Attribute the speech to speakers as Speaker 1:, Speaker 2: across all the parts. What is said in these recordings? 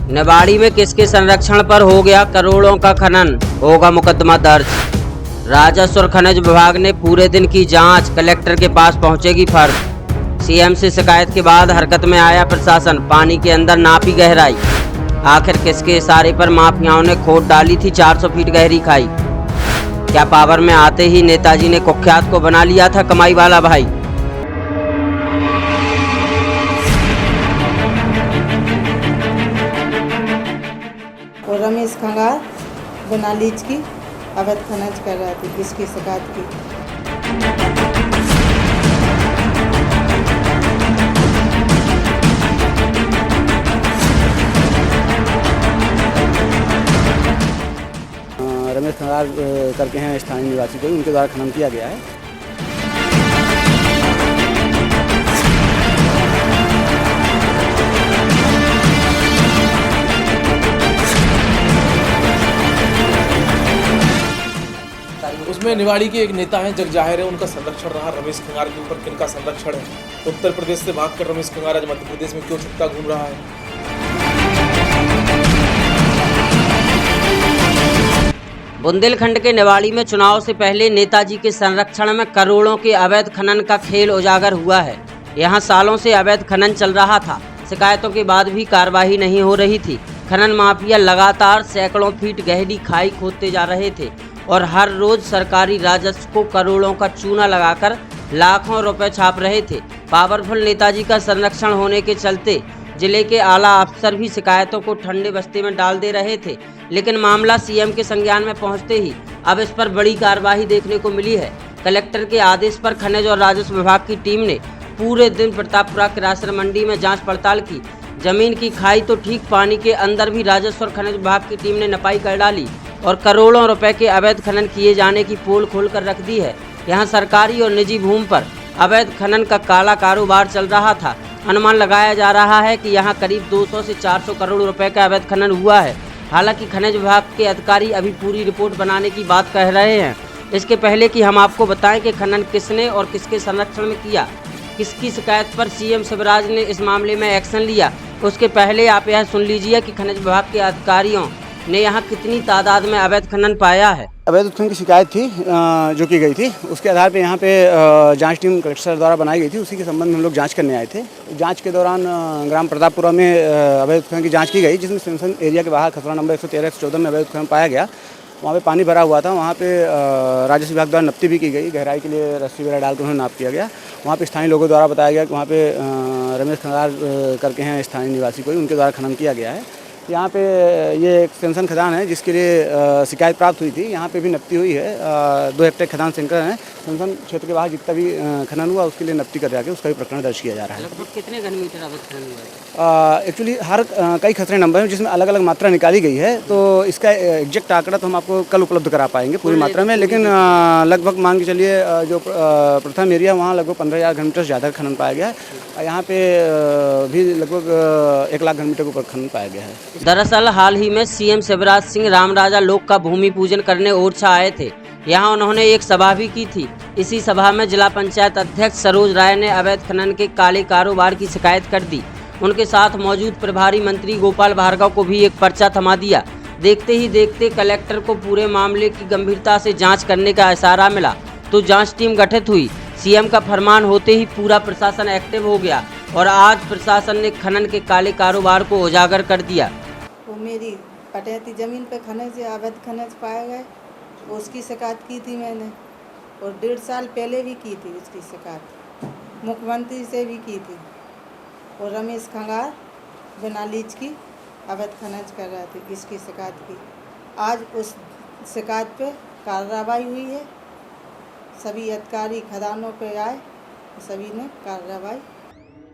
Speaker 1: निवाड़ी में किसके संरक्षण पर हो गया करोड़ों का खनन, होगा मुकदमा दर्ज। राजस्व और खनिज विभाग ने पूरे दिन की जांच, कलेक्टर के पास पहुंचेगी फर्द। सीएम से शिकायत के बाद हरकत में आया प्रशासन, पानी के अंदर नापी गहराई। आखिर किसके इशारे पर माफियाओं ने खोद डाली थी 400 फीट गहरी खाई? क्या पावर में आते ही नेताजी ने कुख्यात को बना लिया था कमाई वाला भाई?
Speaker 2: और रमेश खंगार बिना लीज की अवैध खनन कर रहे थे, किसकी शिकायत की?
Speaker 3: रमेश खंगार करके हैं स्थानीय निवासी, कोई उनके द्वारा खनन किया गया है।
Speaker 4: उसमें निवाड़ी के एक नेता हैं, जग जाहिर है उनका संरक्षण रहा। रमेश खंगार के ऊपर किनका संरक्षण है? उत्तर प्रदेश से भागकर रमेश खंगार आज मध्य प्रदेश में क्यों छुट्टा घूम रहा है?
Speaker 1: बुंदेलखंड के निवाड़ी में चुनाव से पहले नेताजी के संरक्षण में करोड़ों के अवैध खनन का खेल उजागर हुआ है। यहां सालों से अवैध खनन चल रहा था, शिकायतों के बाद भी कार्रवाई नहीं हो रही थी। खनन माफिया लगातार सैकड़ों फीट गहरी खाई खोदते जा रहे थे और हर रोज सरकारी राजस्व को करोड़ों का चूना लगाकर लाखों रुपए छाप रहे थे। पावरफुल नेताजी का संरक्षण होने के चलते जिले के आला अफसर भी शिकायतों को ठंडे बस्ते में डाल दे रहे थे, लेकिन मामला सीएम के संज्ञान में पहुंचते ही अब इस पर बड़ी कार्रवाई देखने को मिली है। कलेक्टर के आदेश पर खनिज और राजस्व विभाग की टीम ने पूरे दिन प्रतापपुरा किरासन मंडी में जांच पड़ताल की। जमीन की खाई तो ठीक, पानी के अंदर भी राजस्व और खनिज विभाग की टीम ने नपाई कर डाली और करोड़ों रुपए के अवैध खनन किए जाने की पोल खोल कर रख दी है। यहाँ सरकारी और निजी भूमि पर अवैध खनन का काला कारोबार चल रहा था। अनुमान लगाया जा रहा है कि यहाँ करीब 200 से 400 करोड़ रुपए का अवैध खनन हुआ है। हालांकि खनिज विभाग के अधिकारी अभी पूरी रिपोर्ट बनाने की बात कह रहे हैं। इसके पहले कि हम आपको बताएं कि खनन किसने और किसके संरक्षण में किया, किसकी शिकायत पर सीएम शिवराज ने इस मामले में एक्शन लिया, उसके पहले आप यह सुन लीजिए कि खनिज विभाग के अधिकारियों ने यहाँ कितनी तादाद में अवैध खनन पाया है।
Speaker 3: अवैध उत्खनन की शिकायत थी जो की गई थी, उसके आधार पे यहाँ पे जांच टीम कलेक्टर द्वारा बनाई गई थी। उसी के संबंध में हम लोग जांच करने आए थे। जांच के दौरान ग्राम प्रतापपुरा में अवैध उत्खनन की जांच की गई, जिसमें सेंसन एरिया के बाहर खसरा नंबर 113-114 में अवैध उत्खनन पाया गया। वहाँ पे पानी भरा हुआ था। वहाँ पे राजस्व विभाग द्वारा नपती भी की गई, गहराई के लिए रस्सी वगैरह डालकर उन्हें नाप किया गया। वहाँ पे स्थानीय लोगों द्वारा बताया गया कि वहाँ पे रमेश खंगार करके हैं स्थानीय निवासी, कोई उनके द्वारा खनन किया गया है। यहाँ पे ये एक सेंसन खदान है जिसके लिए शिकायत प्राप्त हुई थी। यहाँ पे भी नपती हुई है। 2 हेक्टेयर खदान सेंटर है। सेंसन क्षेत्र के बाहर जितना भी खनन हुआ उसके लिए नपती कर रहा है, उसका भी प्रकरण दर्ज किया जा रहा है।
Speaker 1: लगभग कितने घन मीटर अवैध खनन हुआ है?
Speaker 3: एक्चुअली हर कई खसरे नंबर हैं जिसमें अलग अलग मात्रा निकाली गई है, तो इसका एग्जैक्ट आंकड़ा तो हम आपको कल उपलब्ध करा पाएंगे पूरी मात्रा में। लेकिन लगभग मान के चलिए जो प्रथम एरिया वहाँ लगभग 15,000 घन मीटर से ज़्यादा खनन पाया गया है। यहाँ पे भी लगभग 1 लाख घन मीटर के ऊपर खनन पाया गया है।
Speaker 1: दरअसल हाल ही में सीएम शिवराज सिंह रामराजा लोक का भूमि पूजन करने ओरछा आए थे। यहाँ उन्होंने एक सभा भी की थी। इसी सभा में जिला पंचायत अध्यक्ष सरोज राय ने अवैध खनन के काले कारोबार की शिकायत कर दी। उनके साथ मौजूद प्रभारी मंत्री गोपाल भार्गव को भी एक पर्चा थमा दिया। देखते ही देखते कलेक्टर को पूरे मामले की गंभीरता से जांच करने का इशारा मिला तो जांच टीम गठित हुई। सीएम का फरमान होते ही पूरा प्रशासन एक्टिव हो गया और आज प्रशासन ने खनन के काले कारोबार को उजागर कर दिया।
Speaker 2: वो मेरी पटेती ज़मीन पे खनिज अवैध खनिज पाए गए, उसकी शिकायत की थी मैंने और 1.5 साल पहले भी की थी उसकी शिकायत, मुख्यमंत्री से भी की थी। और रमेश खंगार बिना लीज की अवैध खनिज कर रहे थे, किसकी शिकायत की? आज उस शिकायत पे कार्रवाई हुई है। सभी अधिकारी खदानों पे आए, सभी ने कार्रवाई।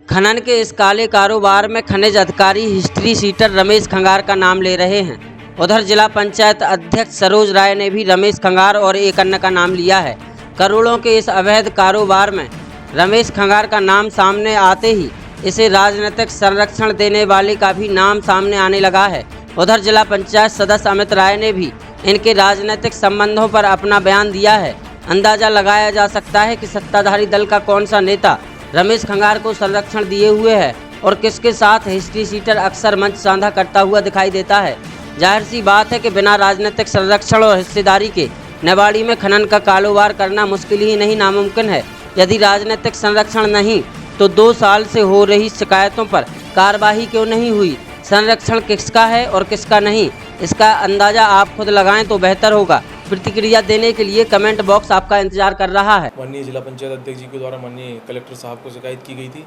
Speaker 1: खनन के इस काले कारोबार में खनिज अधिकारी हिस्ट्री सीटर रमेश खंगार का नाम ले रहे हैं। उधर जिला पंचायत अध्यक्ष सरोज राय ने भी रमेश खंगार और एक अन्य का नाम लिया है। करोड़ों के इस अवैध कारोबार में रमेश खंगार का नाम सामने आते ही इसे राजनीतिक संरक्षण देने वाले का भी नाम सामने आने लगा है। उधर जिला पंचायत सदस्य अमित राय ने भी इनके राजनीतिक संबंधों पर अपना बयान दिया है। अंदाजा लगाया जा सकता है कि सत्ताधारी दल का कौन सा नेता रमेश खंगार को संरक्षण दिए हुए है और किसके साथ हिस्ट्री सीटर अक्सर मंच साझा करता हुआ दिखाई देता है। जाहिर सी बात है कि बिना राजनीतिक संरक्षण और हिस्सेदारी के निवाड़ी में खनन का कारोबार करना मुश्किल ही नहीं नामुमकिन है। यदि राजनीतिक संरक्षण नहीं तो 2 साल से हो रही शिकायतों पर कार्रवाई क्यों नहीं हुई? संरक्षण किसका है और किसका नहीं, इसका अंदाजा आप खुद लगाएं तो बेहतर होगा। प्रतिक्रिया देने के लिए कमेंट बॉक्स आपका इंतजार कर रहा है।
Speaker 4: माननीय जिला पंचायत अध्यक्ष जी के द्वारा माननीय कलेक्टर साहब को शिकायत की गई थी।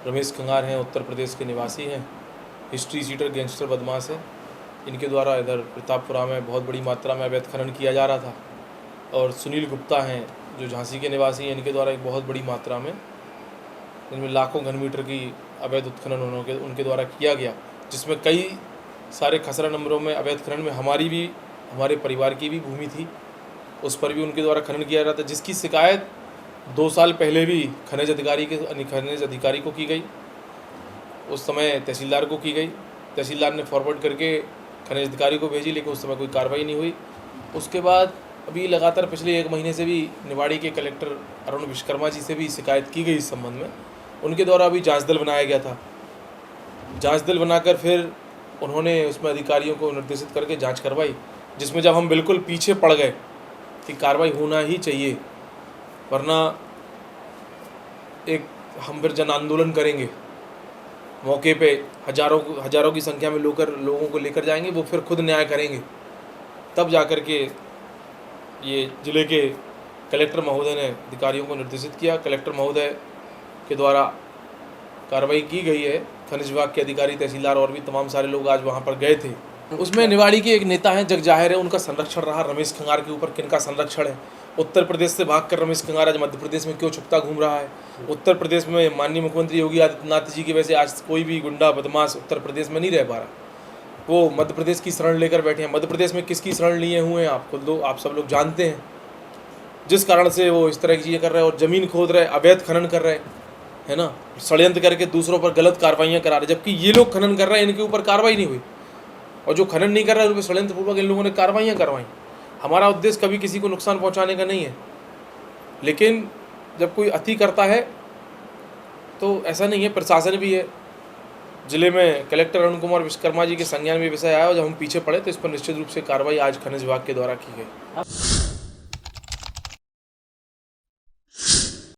Speaker 4: रमेश खंगार हैं, उत्तर प्रदेश के निवासी हैं, हिस्ट्री सीटर गैंगस्टर बदमाश है। इनके द्वारा इधर प्रतापपुरा में बहुत बड़ी मात्रा में अवैध खनन किया जा रहा था। और सुनील गुप्ता हैं जो झांसी के निवासी हैं, इनके द्वारा एक बहुत बड़ी मात्रा में इनमें लाखों घन मीटर की अवैध उत्खनन उनके द्वारा किया गया, जिसमें कई सारे खसरा नंबरों में अवैध खनन में हमारे परिवार की भी भूमि थी, उस पर भी उनके द्वारा खनन किया जा रहा था, जिसकी शिकायत 2 साल पहले भी खनिज अधिकारी को की गई। उस समय तहसीलदार को की गई, तहसीलदार ने फॉरवर्ड करके खनिज अधिकारी को भेजी, लेकिन उस समय कोई कार्रवाई नहीं हुई। उसके बाद अभी लगातार पिछले 1 महीने से भी निवाड़ी के कलेक्टर अरुण विश्वकर्मा जी से भी शिकायत की गई इस संबंध में। उनके द्वारा अभी जांच दल बनाया गया था। जांच दल बनाकर फिर उन्होंने उसमें अधिकारियों को निर्देशित करके जांच करवाई, जिसमें जब हम बिल्कुल पीछे पड़ गए कि कार्रवाई होना ही चाहिए, वरना हम फिर जन आंदोलन करेंगे, मौके पे हजारों की संख्या में लोगों को लेकर जाएंगे, वो फिर खुद न्याय करेंगे। तब जाकर के ये जिले के कलेक्टर महोदय ने अधिकारियों को निर्देशित किया। कलेक्टर महोदय के द्वारा कार्रवाई की गई है। खनिज विभाग के अधिकारी, तहसीलदार और भी तमाम सारे लोग आज वहाँ पर गए थे। उसमें निवाड़ी के एक नेता हैं, जग जाहिर है उनका संरक्षण रहा। रमेश खंगार के ऊपर किनका संरक्षण है? उत्तर प्रदेश से भागकर रमेश खंगार आज मध्य प्रदेश में क्यों छुपता घूम रहा है? उत्तर प्रदेश में माननीय मुख्यमंत्री योगी आदित्यनाथ जी की वजह से आज कोई भी गुंडा बदमाश उत्तर प्रदेश में नहीं रह पा रहा। वो मध्य प्रदेश की शरण लेकर बैठे हैं। मध्य प्रदेश में किसकी शरण लिए हुए हैं आप सब लोग जानते हैं। जिस कारण से वो इस तरह की चीज़ें कर रहे हैं और ज़मीन खोद रहे, अवैध खनन कर रहे है ना, षड्यंत्र करके दूसरों पर गलत कार्रवाइयाँ करा रहे, जबकि ये लोग खनन कर रहे हैं, इनके ऊपर कार्रवाई नहीं हुई। और जो खनन नहीं कर रहा है उन पर षड्यंत्रपूर्वक इन लोगों ने कार्रवाइयाँ करवाई। हमारा उद्देश्य कभी किसी को नुकसान पहुँचाने का नहीं है, लेकिन जब कोई अति करता है तो ऐसा नहीं है। प्रशासन भी है, जिले में कलेक्टर अरुण कुमार विश्वकर्मा जी के संज्ञान में विषय आया और जब हम पीछे पड़े तो इस पर निश्चित रूप से कार्रवाई आज खनिज विभाग के द्वारा की गई।